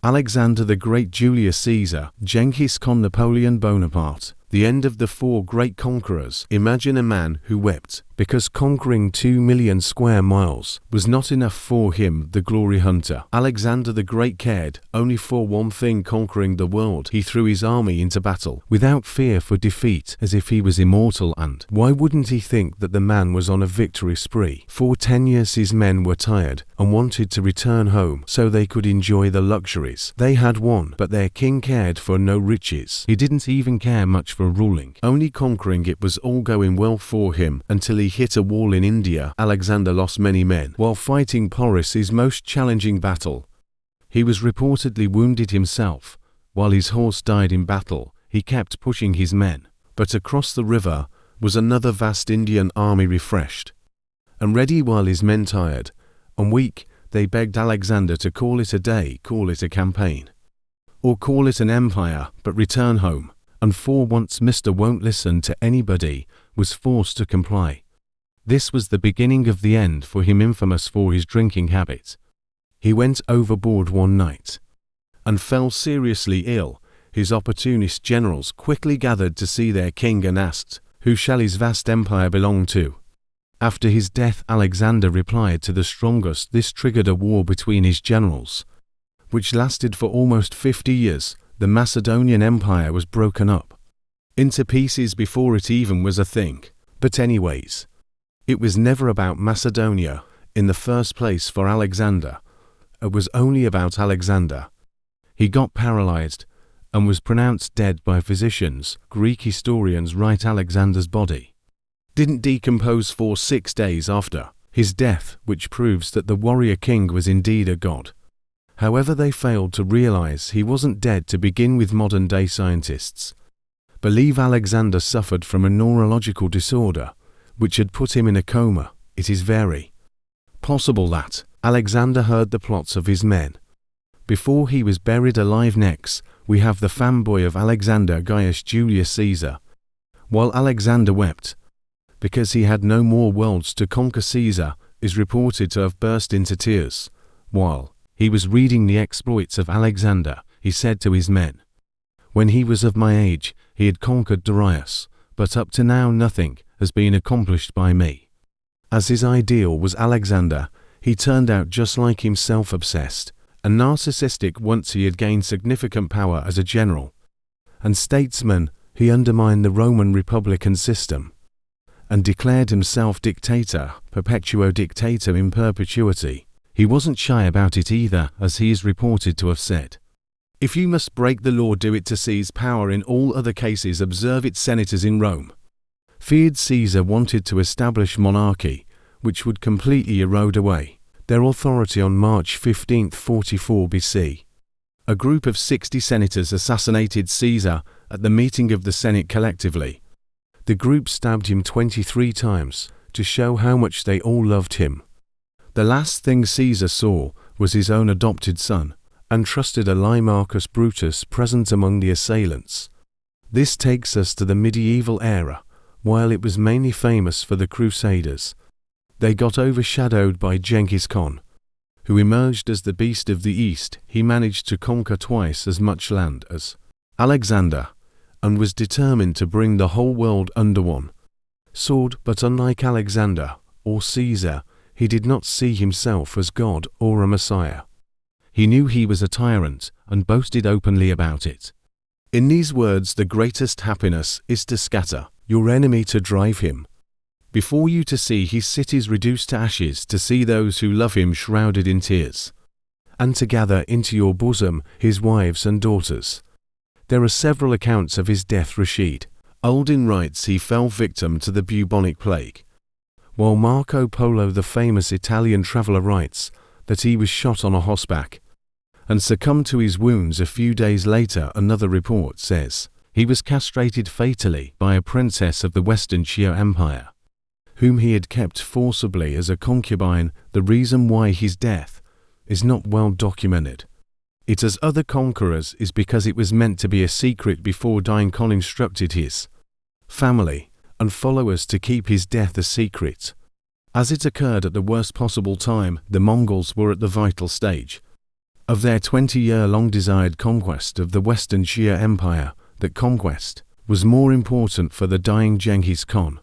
Alexander the Great, Julius Caesar, Genghis Khan, Napoleon Bonaparte. The end of the 4 great conquerors. Imagine a man who wept because conquering 2 million square miles was not enough for him, the glory hunter. Alexander the Great cared only for one thing: conquering the world. He threw his army into battle without fear for defeat, as if he was immortal, and why wouldn't he think that the man was on a victory spree? For 10 years his men were tired and wanted to return home so they could enjoy the luxuries they had won, but their king cared for no riches. He didn't even care much for ruling, only conquering. It was all going well for him until he hit a wall in India. Alexander lost many men while fighting Porus, his most challenging battle. He was reportedly wounded himself. While his horse died in battle, he kept pushing his men. But across the river was another vast Indian army, refreshed and ready. While his men, tired and weak, they begged Alexander to call it a day, call it a campaign, or call it an empire, but return home. And for once Mr. Won't Listen to Anybody was forced to comply. This was the beginning of the end for him, infamous for his drinking habit. He went overboard one night and fell seriously ill. His opportunist generals quickly gathered to see their king and asked, "Who shall his vast empire belong to?" After his death, Alexander replied to the strongest. This triggered a war between his generals, which lasted for almost 50 years. The Macedonian Empire was broken up into pieces before it even was a thing. But anyways, it was never about Macedonia in the first place for Alexander. It was only about Alexander. He got paralyzed and was pronounced dead by physicians. Greek historians write Alexander's body didn't decompose for 6 days after his death, which proves that the warrior king was indeed a god. However, they failed to realize he wasn't dead to begin with. Modern-day scientists believe Alexander suffered from a neurological disorder, which had put him in a coma. It is very possible that Alexander heard the plots of his men before he was buried alive. Next, we have the fanboy of Alexander, Gaius Julius Caesar. While Alexander wept because he had no more worlds to conquer, Caesar is reported to have burst into tears. While he was reading the exploits of Alexander, he said to his men, "When he was of my age, he had conquered Darius, but up to now nothing has been accomplished by me." As his ideal was Alexander, he turned out just like himself, obsessed and narcissistic. Once he had gained significant power as a general and statesman, he undermined the Roman Republican system and declared himself dictator, perpetuo dictator in perpetuity. He wasn't shy about it either, as he is reported to have said, "If you must break the law, do it to seize power. In all other cases, observe it." Senators in Rome feared Caesar wanted to establish monarchy, which would completely erode away their authority. On March 15, 44 BC, a group of 60 senators assassinated Caesar at the meeting of the Senate collectively. The group stabbed him 23 times to show how much they all loved him. The last thing Caesar saw was his own adopted son, and trusted ally Marcus Brutus present among the assailants. This takes us to the medieval era. While it was mainly famous for the Crusaders, they got overshadowed by Genghis Khan, who emerged as the beast of the East. He managed to conquer twice as much land as Alexander, and was determined to bring the whole world under one sword. But unlike Alexander or Caesar, he did not see himself as God or a Messiah. He knew he was a tyrant and boasted openly about it. In these words, the greatest happiness is to scatter your enemy, to drive him before you, to see his cities reduced to ashes, to see those who love him shrouded in tears, and to gather into your bosom his wives and daughters. There are several accounts of his death. Rashid Uldin writes he fell victim to the bubonic plague, while Marco Polo, the famous Italian traveller, writes that he was shot on a horseback and succumbed to his wounds a few days later. Another report says he was castrated fatally by a princess of the Western Xia Empire, whom he had kept forcibly as a concubine. The reason why his death is not well documented, it as other conquerors, is because it was meant to be a secret. Before dying, Khan instructed his family and followers to keep his death a secret. As it occurred at the worst possible time, the Mongols were at the vital stage of their 20-year-long desired conquest of the Western Shia Empire. That conquest was more important for the dying Genghis Khan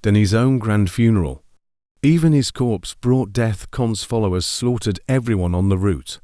than his own grand funeral. Even his corpse brought death. Khan's followers slaughtered everyone on the route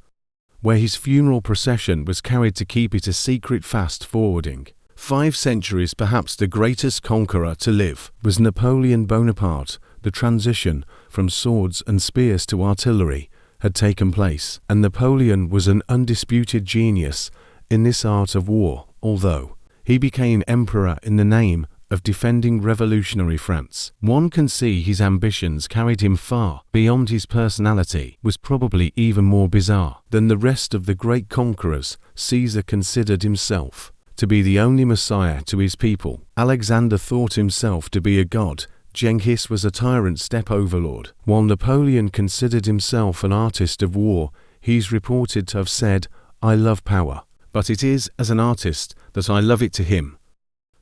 where his funeral procession was carried to keep it a secret. Fast forwarding 5 centuries, perhaps the greatest conqueror to live was Napoleon Bonaparte. The transition from swords and spears to artillery had taken place, and Napoleon was an undisputed genius in this art of war, although he became emperor in the name of defending revolutionary France. One can see his ambitions carried him far beyond. His personality was probably even more bizarre than the rest of the great conquerors. Caesar considered himself to be the only messiah to his people. Alexander thought himself to be a god. Genghis was a tyrant steppe overlord, while Napoleon considered himself an artist of war. He's reported to have said, "I love power, but it is as an artist that I love it." To him,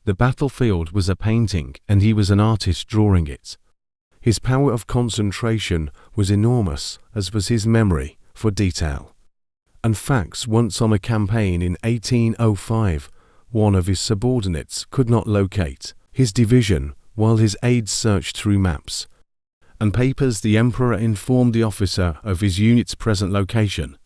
the battlefield was a painting, and he was an artist drawing it. His power of concentration was enormous, as was his memory for detail and facts. Once on a campaign in 1805, one of his subordinates could not locate his division, while his aides searched through maps and papers. The emperor informed the officer of his unit's present location,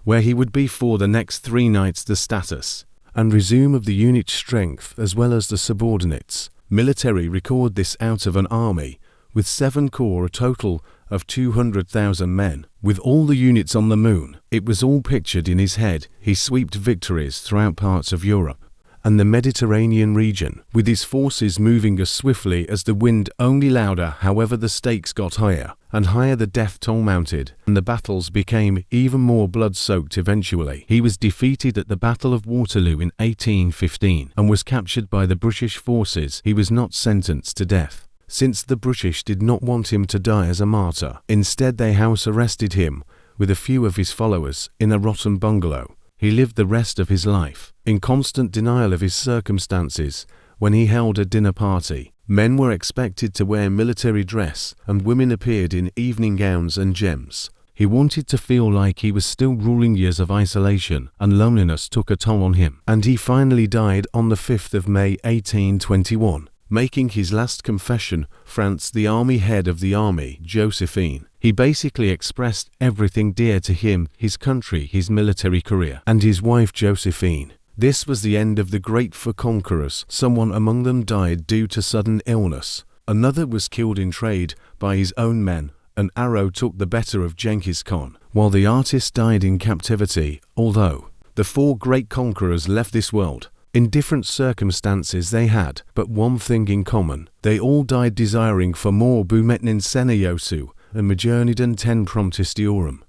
where he would be for the next 3 nights, the status and resume of the unit's strength, as well as the subordinates' military record. This out of an army with 7 corps, a total of 200,000 men, with all the units on the moon. It was all pictured in his head. He swept victories throughout parts of Europe and the Mediterranean region, with his forces moving as swiftly as the wind, only louder. However, the stakes got higher and higher, the death toll mounted, and the battles became even more blood-soaked. Eventually, he was defeated at the Battle of Waterloo in 1815 and was captured by the British forces. He was not sentenced to death, since the British did not want him to die as a martyr. Instead, they house arrested him with a few of his followers in a rotten bungalow. He lived the rest of his life in constant denial of his circumstances. When he held a dinner party, men were expected to wear military dress, and women appeared in evening gowns and gems. He wanted to feel like he was still ruling. Years of isolation and loneliness took a toll on him, and he finally died on the 5th of May 1821. Making his last confession, France, the army head of the army, Josephine. He basically expressed everything dear to him: his country, his military career, and his wife Josephine. This was the end of the great conquerors. Someone among them died due to sudden illness. Another was killed in trade by his own men. An arrow took the better of Genghis Khan, while the artist died in captivity. Although the 4 great conquerors left this world in different circumstances, they had but one thing in common: they all died desiring for more. Bumetnin Seneyosu and Majerniden ten Promptistiorum.